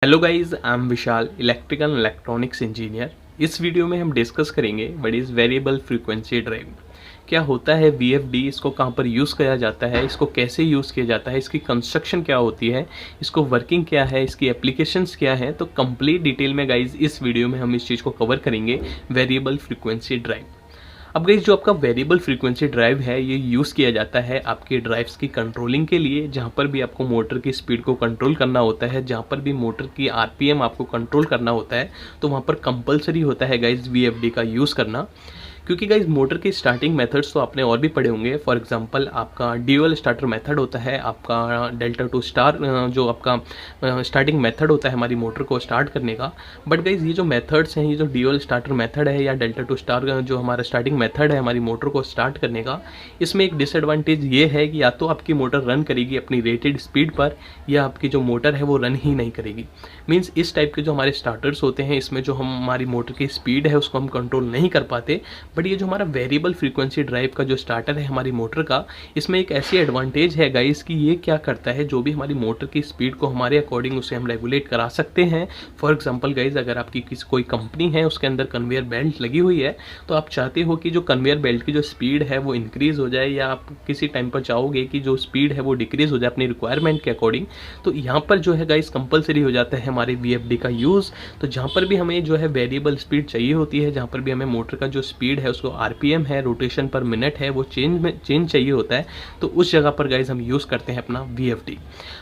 Hello guys, I am Vishal, electrical and electronics engineer. इस video में हम discuss करेंगे what is variable frequency drive. क्या होता है वीएफडी, इसको कहाँ पर यूज़ किया जाता है, इसको कैसे यूज़ किया जाता है, इसकी कंस्ट्रक्शन क्या होती है, इसको वर्किंग क्या है, इसकी एप्लीकेशंस क्या है। तो कंप्लीट डिटेल में गाइज इस वीडियो में हम इस चीज़ को कवर करेंगे, वेरिएबल फ्रीक्वेंसी ड्राइव। अब गाइस जो आपका वेरिएबल फ्रीक्वेंसी ड्राइव है ये यूज़ किया जाता है आपके ड्राइव्स की कंट्रोलिंग के लिए, जहाँ पर भी आपको मोटर की स्पीड को कंट्रोल करना होता है, जहाँ पर भी मोटर की आरपीएम आपको कंट्रोल करना होता है, तो वहाँ पर कंपलसरी होता है गाइस वीएफडी का यूज़ करना। क्योंकि गाइज मोटर के स्टार्टिंग मेथड्स तो आपने और भी पढ़े होंगे। फॉर एग्जांपल आपका ड्यूअल स्टार्टर मेथड होता है, आपका डेल्टा टू स्टार जो आपका स्टार्टिंग मेथड होता है हमारी मोटर को स्टार्ट करने का। बट गाइज ये जो मेथड्स हैं, ये जो ड्यूअल स्टार्टर मेथड है या डेल्टा टू स्टार जो हमारा स्टार्टिंग मेथड है हमारी मोटर को स्टार्ट करने का, इसमें एक डिसएडवांटेज ये है कि या तो आपकी मोटर रन करेगी अपनी रेटेड स्पीड पर, या आपकी जो मोटर है वो रन ही नहीं करेगी। मीन्स इस टाइप के जो हमारे स्टार्टर्स होते हैं, इसमें जो हमारी मोटर की स्पीड है उसको हम कंट्रोल नहीं कर पाते। बट ये जो हमारा वेरिएबल फ्रीक्वेंसी ड्राइव का जो स्टार्टर है हमारी मोटर का, इसमें एक ऐसी एडवांटेज है गाइस कि ये क्या करता है, जो भी हमारी मोटर की स्पीड को हमारे अकॉर्डिंग उसे हम रेगुलेट करा सकते हैं। फॉर एग्जांपल गाइस, अगर आपकी कोई कंपनी है उसके अंदर कन्वेयर बेल्ट लगी हुई है, तो आप चाहते हो कि जो कन्वेयर बेल्ट की जो स्पीड है वो इंक्रीज हो जाए, या आप किसी टाइम पर चाहोगे कि जो स्पीड है वो डिक्रीज हो जाए अपनी रिक्वायरमेंट के अकॉर्डिंग, तो यहाँ पर जो है गाइस कंपलसरी हो जाता है हमारे वीएफडी का यूज़। तो जहाँ पर भी हमें जो है वेरिएबल स्पीड चाहिए होती है, जहाँ पर भी हमें मोटर का जो स्पीड है उसको आरपीएम है, रोटेशन पर मिनट है, वो चेंज चाहिए होता है, तो उस जगह पर गाइज हम यूज़ करते हैं अपना वीएफडी।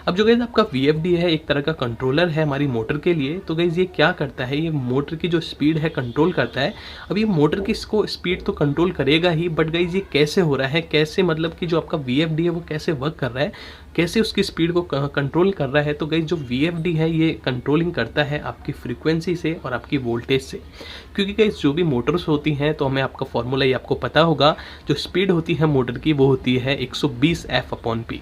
अब जो गाइज आपका वीएफडी है एक तरह का कंट्रोलर है हमारी मोटर के लिए। तो गाइज ये क्या करता है, ये मोटर की जो स्पीड है कंट्रोल करता है। अब ये मोटर की इसको स्पीड तो कंट्रोल करेगा ही, बट गाइज ये कैसे हो रहा है, कैसे मतलब कि जो आपका वीएफडी है वो कैसे वर्क कर रहा है, कैसे उसकी स्पीड को कंट्रोल कर रहा है। तो गाइज जो वीएफडी है ये कंट्रोलिंग करता है आपकी फ्रीक्वेंसी से और आपकी वोल्टेज से। क्योंकि गाइज जो भी मोटर्स होती हैं, तो हमें आपका फॉर्मूला ये आपको पता होगा, जो स्पीड होती है मोटर की वो होती है 120 F/P।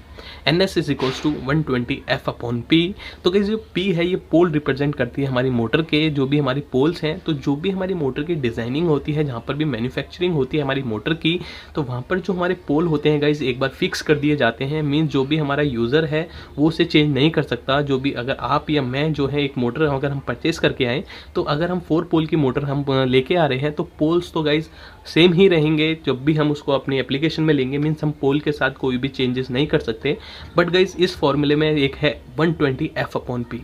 NS is equals to 120 F/P। तो गाइज जो P है ये पोल रिप्रेजेंट करती है हमारी मोटर के, जो भी हमारी पोल्स हैं। तो जो भी हमारी मोटर की डिजाइनिंग होती है, जहाँ पर भी मैन्युफैक्चरिंग होती है हमारी मोटर की, तो वहाँ पर जो हमारे पोल होते हैं गाइज एक बार फिक्स कर दिए जाते हैं। मीन्स जो भी हमारा यूज़र है वो उसे चेंज नहीं कर सकता। जो भी अगर आप या मैं जो है एक मोटर अगर हम परचेस करके आए, तो अगर हम 4 पोल की मोटर हम लेके आ रहे हैं, तो पोल्स तो गाइज सेम ही रहेंगे जब भी हम उसको अपनी एप्लीकेशन में लेंगे। मीन्स हम पोल के साथ कोई भी चेंजेस नहीं कर सकते। बट गाइज इस फॉर्मूले में एक है 120 F/P।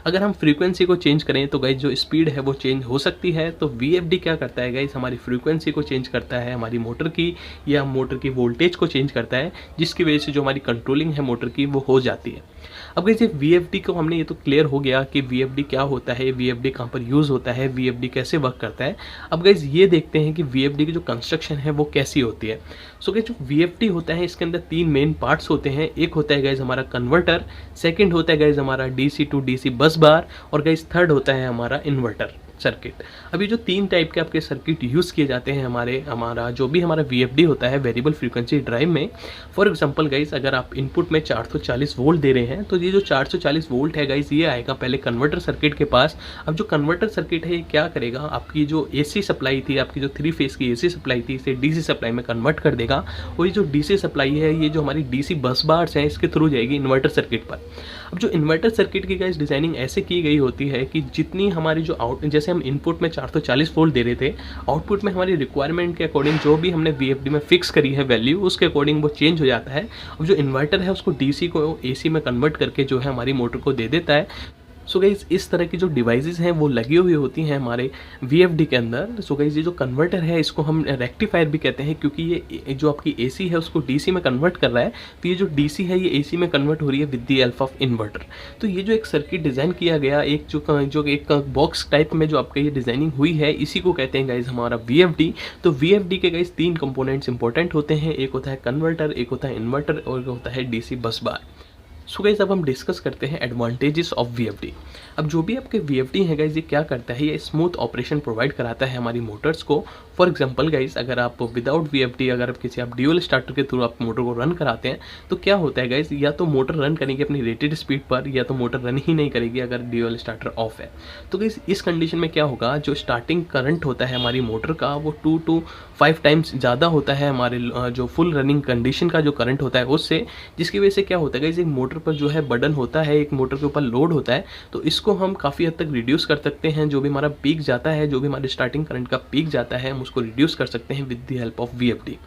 अगर हम फ्रीक्वेंसी को चेंज करें तो गाइज जो स्पीड है वो चेंज हो सकती है। तो वीएफडी क्या करता है गाइज, हमारी फ्रीक्वेंसी को चेंज करता है हमारी मोटर की, या मोटर की वोल्टेज को चेंज करता है, जिसकी वजह से जो हमारी कंट्रोलिंग है मोटर की वो हो जाती है। अब गाइज ये वीएफडी को हमने ये तो क्लियर हो गया कि वीएफडी क्या होता है, वीएफडी कहाँ पर यूज़ होता है, वीएफडी कैसे वर्क करता है। अब गाइज ये देखते हैं कि वीएफडी की जो कंस्ट्रक्शन है वो कैसी होती है। सो गाइज जो वीएफडी होता है इसके अंदर 3 मेन पार्ट्स होते हैं। एक होता है गाइज हमारा कन्वर्टर, सेकंड होता है गाइज हमारा डीसी टू डीसी बस बार, और गाइज थर्ड होता है हमारा इन्वर्टर सर्किट। अभी जो 3 टाइप के आपके सर्किट यूज़ किए जाते हैं हमारा जो भी हमारा वीएफडी होता है वेरिएबल फ्रीक्वेंसी ड्राइव में। फॉर एग्जांपल गाइज, अगर आप इनपुट में 440 वोल्ट दे रहे हैं, तो ये जो 440 वोल्ट है गाइज ये आएगा पहले कन्वर्टर सर्किट के पास। अब जो कन्वर्टर सर्किट है ये क्या करेगा, आपकी जो एसी सप्लाई थी, आपकी जो 3 फेज की एसी सप्लाई थी, इसे डीसी सप्लाई में कन्वर्ट कर देगा। और ये जो डीसी सप्लाई है, ये जो हमारी डीसी बस बार्स हैं इसके थ्रू जाएगी इन्वर्टर सर्किट पर। अब जो इन्वर्टर सर्किट की गाइज डिजाइनिंग ऐसे की गई होती है कि जितनी हमारी जो जैसे हम इनपुट में 440 वोल्ट दे रहे थे, आउटपुट में हमारी रिक्वायरमेंट के अकॉर्डिंग जो भी हमने वीएफडी में फिक्स करी है वैल्यू, उसके अकॉर्डिंग वो चेंज हो जाता है। अब जो इन्वर्टर है उसको डीसी को एसी में कन्वर्ट करके जो है हमारी मोटर को दे देता है। सो गाइज इस तरह की जो डिवाइसेस हैं वो लगी हुई होती हैं हमारे वीएफडी के अंदर। सो गाइज ये जो कन्वर्टर है इसको हम रेक्टिफायर भी कहते हैं, क्योंकि ये जो आपकी एसी है उसको डीसी में कन्वर्ट कर रहा है। तो ये जो डीसी है ये एसी में कन्वर्ट हो रही है with the help of inverter. तो ये जो एक सर्किट डिज़ाइन किया गया, एक जो एक बॉक्स टाइप में जो आपका ये डिज़ाइनिंग हुई है, इसी को कहते हैं गाइज हमारा वीएफडी। तो वीएफडी के गाइज 3 कंपोनेंट्स इंपॉर्टेंट होते हैं। एक होता है कन्वर्टर, एक होता है इन्वर्टर, और एक होता है डीसी बस बार। सो गाइज अब हम डिस्कस करते हैं एडवांटेजेस ऑफ वीएफडी। अब जो भी आपके वीएफडी है गाइज ये क्या करता है, ये स्मूथ ऑपरेशन प्रोवाइड कराता है हमारी मोटर्स को। फॉर एग्जांपल गाइस, अगर आप विदाउट वीएफडी अगर आप ड्यूल स्टार्टर के थ्रू आप मोटर को रन कराते हैं तो क्या होता है गाइस, या तो मोटर रन करेगी अपनी रेटेड स्पीड पर, या तो मोटर रन ही नहीं करेगी अगर ड्यूल स्टार्टर ऑफ है। तो गाइस इस कंडीशन में क्या होगा, जो स्टार्टिंग करंट होता है हमारी मोटर का वो 2 to 5 टाइम्स ज़्यादा होता है हमारे जो फुल रनिंग कंडीशन का जो करंट होता है उससे, जिसकी वजह से क्या होता है गाइस, एक मोटर पर जो है बर्डन होता है, एक मोटर के ऊपर लोड होता है, तो इसको हम काफ़ी हद तक रिड्यूस कर सकते हैं। जो भी हमारा पीक जाता है, जो भी हमारे स्टार्टिंग करंट का पीक जाता है, हम उसको रिड्यूस कर सकते हैं with the help of VFD.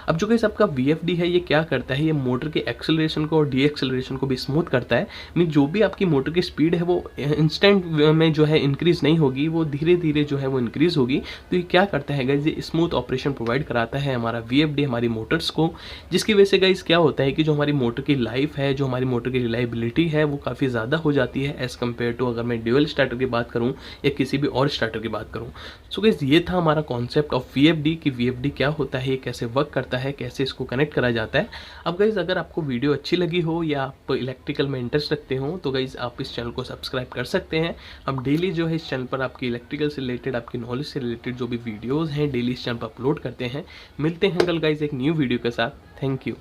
अब जो गाइस आपका वीएफडी है ये क्या करता है, ये मोटर के एक्सेलरेशन को और डी एक्सेलरेशन को भी स्मूथ करता है। मीन जो भी आपकी मोटर की स्पीड है वो इंस्टेंट में जो है इंक्रीज नहीं होगी, वो धीरे धीरे जो है वो इंक्रीज होगी। तो ये क्या करता है गाइस, ये स्मूथ ऑपरेशन प्रोवाइड कराता है हमारा वीएफडी हमारी मोटर्स को, जिसकी वजह से गाइस क्या होता है कि जो हमारी मोटर की लाइफ है, जो हमारी मोटर की रिलायबिलिटी है वो काफ़ी ज़्यादा हो जाती है एज़ कम्पेयर टू अगर मैं ड्यूल स्टार्टर की बात करूँ या किसी भी और स्टार्टर की बात करूँ। सो गाइस ये था हमारा कॉन्सेप्ट ऑफ वीएफडी कि वीएफडी क्या होता है, कैसे वर्क करता है, कैसे इसको कनेक्ट करा जाता है। अब गाइस अगर आपको वीडियो अच्छी लगी हो या आप इलेक्ट्रिकल में इंटरेस्ट रखते हो तो गाइस आप इस चैनल को सब्सक्राइब कर सकते हैं। हम डेली जो है इस चैनल पर आपकी इलेक्ट्रिकल से रिलेटेड, आपकी नॉलेज से रिलेटेड जो भी वीडियोज़ हैं डेली इस चैनल पर अपलोड करते हैं। मिलते हैं कल गाइस एक न्यू वीडियो के साथ। Thank you.